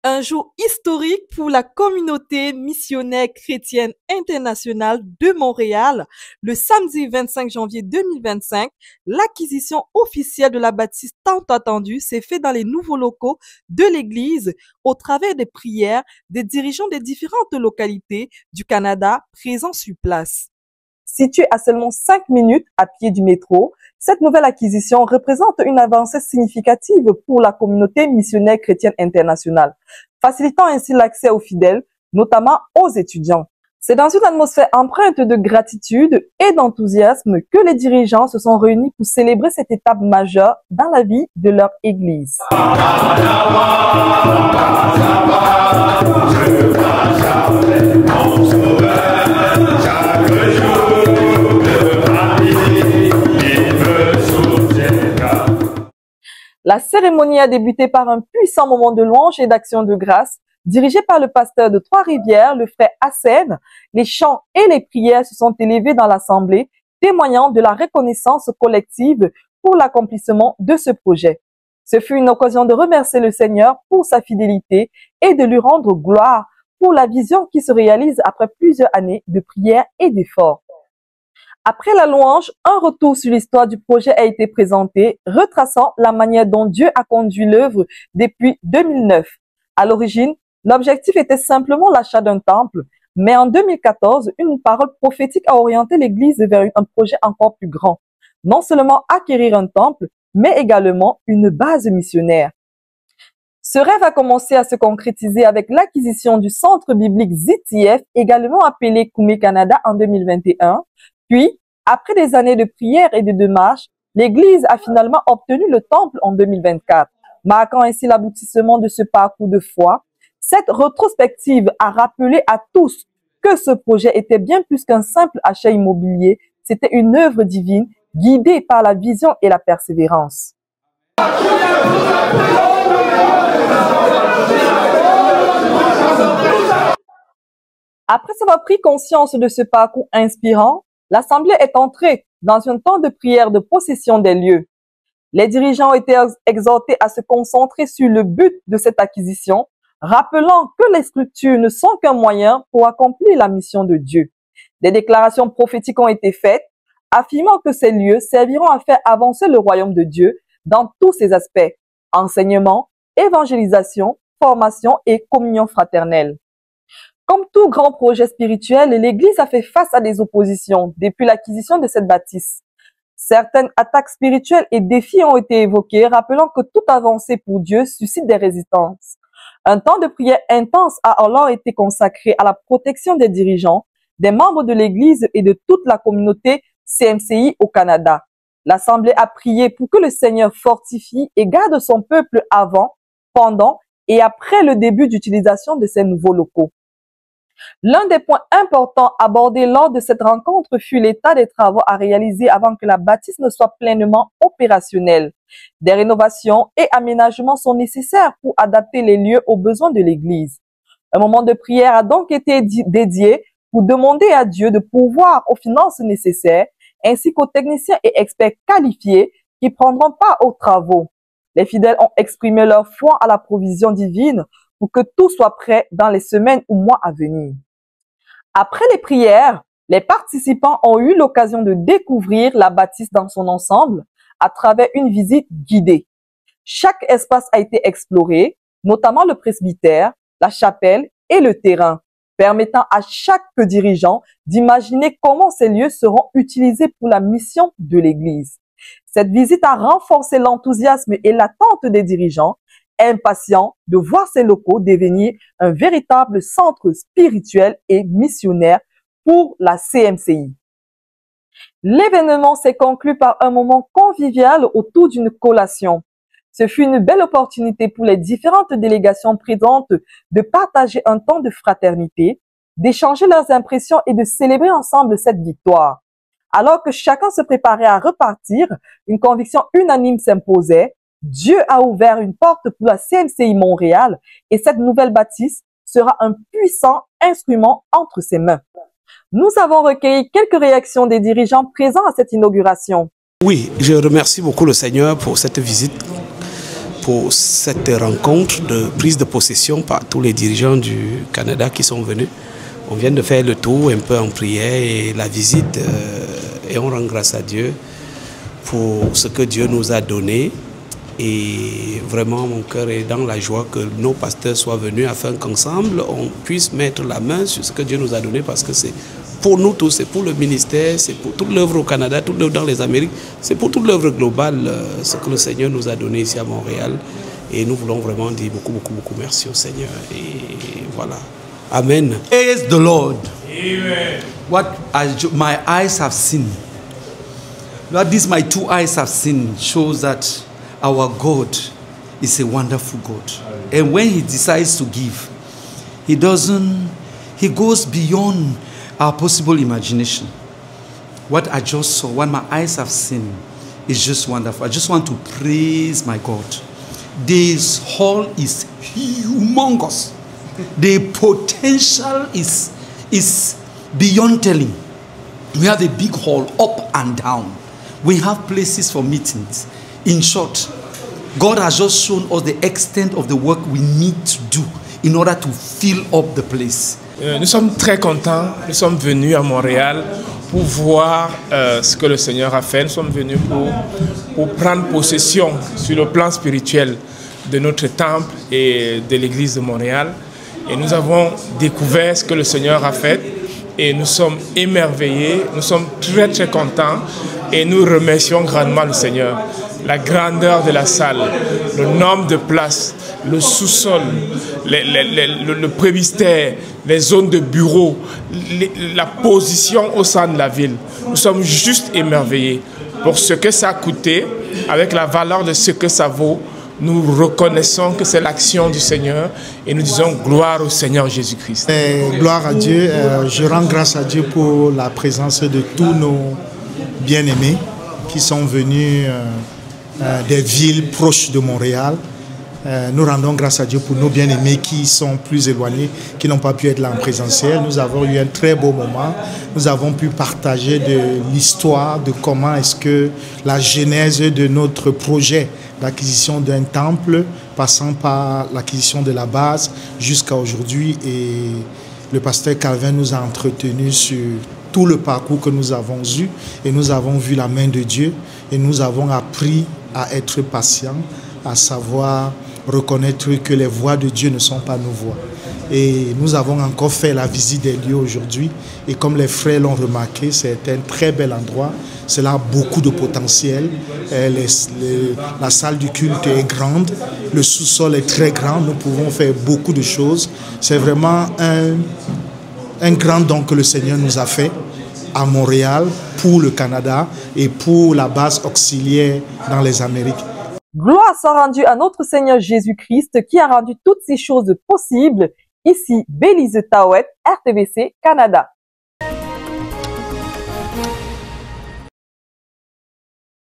Un jour historique pour la communauté missionnaire chrétienne internationale de Montréal. Le samedi 25 janvier 2025, l'acquisition officielle de la bâtisse tant attendue s'est faite dans les nouveaux locaux de l'église au travers des prières des dirigeants des différentes localités du Canada présents sur place. Située à seulement 5 minutes à pied du métro, cette nouvelle acquisition représente une avancée significative pour la communauté missionnaire chrétienne internationale, facilitant ainsi l'accès aux fidèles, notamment aux étudiants. C'est dans une atmosphère empreinte de gratitude et d'enthousiasme que les dirigeants se sont réunis pour célébrer cette étape majeure dans la vie de leur église. La cérémonie a débuté par un puissant moment de louange et d'action de grâce, dirigé par le pasteur de Trois-Rivières, le frère Hassen. Les chants et les prières se sont élevés dans l'assemblée, témoignant de la reconnaissance collective pour l'accomplissement de ce projet. Ce fut une occasion de remercier le Seigneur pour sa fidélité et de lui rendre gloire pour la vision qui se réalise après plusieurs années de prières et d'efforts. Après la louange, un retour sur l'histoire du projet a été présenté, retraçant la manière dont Dieu a conduit l'œuvre depuis 2009. À l'origine, l'objectif était simplement l'achat d'un temple, mais en 2014, une parole prophétique a orienté l'Église vers un projet encore plus grand. Non seulement acquérir un temple, mais également une base missionnaire. Ce rêve a commencé à se concrétiser avec l'acquisition du centre biblique ZTF, également appelé Koumé Canada en 2021. Puis, après des années de prières et de démarches, l'Église a finalement obtenu le temple en 2024, marquant ainsi l'aboutissement de ce parcours de foi. Cette rétrospective a rappelé à tous que ce projet était bien plus qu'un simple achat immobilier, c'était une œuvre divine guidée par la vision et la persévérance. Après avoir pris conscience de ce parcours inspirant, l'Assemblée est entrée dans un temps de prière de possession des lieux. Les dirigeants ont été exhortés à se concentrer sur le but de cette acquisition, rappelant que les structures ne sont qu'un moyen pour accomplir la mission de Dieu. Des déclarations prophétiques ont été faites, affirmant que ces lieux serviront à faire avancer le royaume de Dieu dans tous ses aspects, enseignement, évangélisation, formation et communion fraternelle. Comme tout grand projet spirituel, l'Église a fait face à des oppositions depuis l'acquisition de cette bâtisse. Certaines attaques spirituelles et défis ont été évoqués, rappelant que toute avancée pour Dieu suscite des résistances. Un temps de prière intense a alors été consacré à la protection des dirigeants, des membres de l'Église et de toute la communauté CMCI au Canada. L'Assemblée a prié pour que le Seigneur fortifie et garde son peuple avant, pendant et après le début d'utilisation de ces nouveaux locaux. L'un des points importants abordés lors de cette rencontre fut l'état des travaux à réaliser avant que la bâtisse ne soit pleinement opérationnelle. Des rénovations et aménagements sont nécessaires pour adapter les lieux aux besoins de l'Église. Un moment de prière a donc été dédié pour demander à Dieu de pourvoir aux finances nécessaires ainsi qu'aux techniciens et experts qualifiés qui prendront part aux travaux. Les fidèles ont exprimé leur foi à la provision divine pour que tout soit prêt dans les semaines ou mois à venir. Après les prières, les participants ont eu l'occasion de découvrir la bâtisse dans son ensemble à travers une visite guidée. Chaque espace a été exploré, notamment le presbytère, la chapelle et le terrain, permettant à chaque dirigeant d'imaginer comment ces lieux seront utilisés pour la mission de l'Église. Cette visite a renforcé l'enthousiasme et l'attente des dirigeants, impatients de voir ces locaux devenir un véritable centre spirituel et missionnaire pour la CMCI. L'événement s'est conclu par un moment convivial autour d'une collation. Ce fut une belle opportunité pour les différentes délégations présentes de partager un temps de fraternité, d'échanger leurs impressions et de célébrer ensemble cette victoire. Alors que chacun se préparait à repartir, une conviction unanime s'imposait. Dieu a ouvert une porte pour la CMCI Montréal et cette nouvelle bâtisse sera un puissant instrument entre ses mains. Nous avons recueilli quelques réactions des dirigeants présents à cette inauguration. Oui, je remercie beaucoup le Seigneur pour cette visite, pour cette rencontre de prise de possession par tous les dirigeants du Canada qui sont venus. On vient de faire le tour un peu en prière et la visite et on rend grâce à Dieu pour ce que Dieu nous a donné. Et vraiment, mon cœur est dans la joie que nos pasteurs soient venus afin qu'ensemble, on puisse mettre la main sur ce que Dieu nous a donné parce que c'est pour nous tous, c'est pour le ministère, c'est pour toute l'œuvre au Canada, toute l'œuvre dans les Amériques, c'est pour toute l'œuvre globale, ce que le Seigneur nous a donné ici à Montréal. Et nous voulons vraiment dire beaucoup merci au Seigneur. Et voilà. Amen. Praise the Lord. Amen. What my eyes have seen, Lord, this my two eyes have seen shows that our God is a wonderful God. And when He decides to give, He goes beyond our possible imagination. What I just saw, what my eyes have seen, is just wonderful. I just want to praise my God. This hall is humongous. The potential is beyond telling. We have a big hall up and down. We have places for meetings. In short, God has just shown us the extent of the work we need to do in order to fill up the place. Nous sommes très contents. Nous sommes venus à Montréal pour voir ce que le Seigneur a fait. Nous sommes venus pour prendre possession sur le plan spirituel de notre temple et de l'église de Montréal. Et nous avons découvert ce que le Seigneur a fait. Et nous sommes émerveillés, nous sommes très contents. Et nous remercions grandement le Seigneur. La grandeur de la salle, le nombre de places, le sous-sol, le présbystère, les zones de bureaux, la position au sein de la ville. Nous sommes juste émerveillés pour ce que ça a coûté, avec la valeur de ce que ça vaut. Nous reconnaissons que c'est l'action du Seigneur et nous disons gloire au Seigneur Jésus-Christ. Gloire à Dieu. Je rends grâce à Dieu pour la présence de tous nos bien-aimés qui sont venus des villes proches de Montréal. Nous rendons grâce à Dieu pour nos bien-aimés qui sont plus éloignés, qui n'ont pas pu être là en présentiel. Nous avons eu un très beau moment. Nous avons pu partager de l'histoire, de comment est-ce que la genèse de notre projet l'acquisition d'un temple, passant par l'acquisition de la base jusqu'à aujourd'hui. Et le pasteur Calvin nous a entretenus sur tout le parcours que nous avons eu. Et nous avons vu la main de Dieu. Et nous avons appris à être patients, à savoir reconnaître que les voies de Dieu ne sont pas nos voies. Et nous avons encore fait la visite des lieux aujourd'hui. Et comme les frères l'ont remarqué, c'est un très bel endroit. Cela a beaucoup de potentiel. La salle du culte est grande. Le sous-sol est très grand. Nous pouvons faire beaucoup de choses. C'est vraiment un grand don que le Seigneur nous a fait à Montréal, pour le Canada et pour la base auxiliaire dans les Amériques. Gloire soit rendue à notre Seigneur Jésus-Christ qui a rendu toutes ces choses possibles. Ici, Bélise Tawet, RTVC, Canada.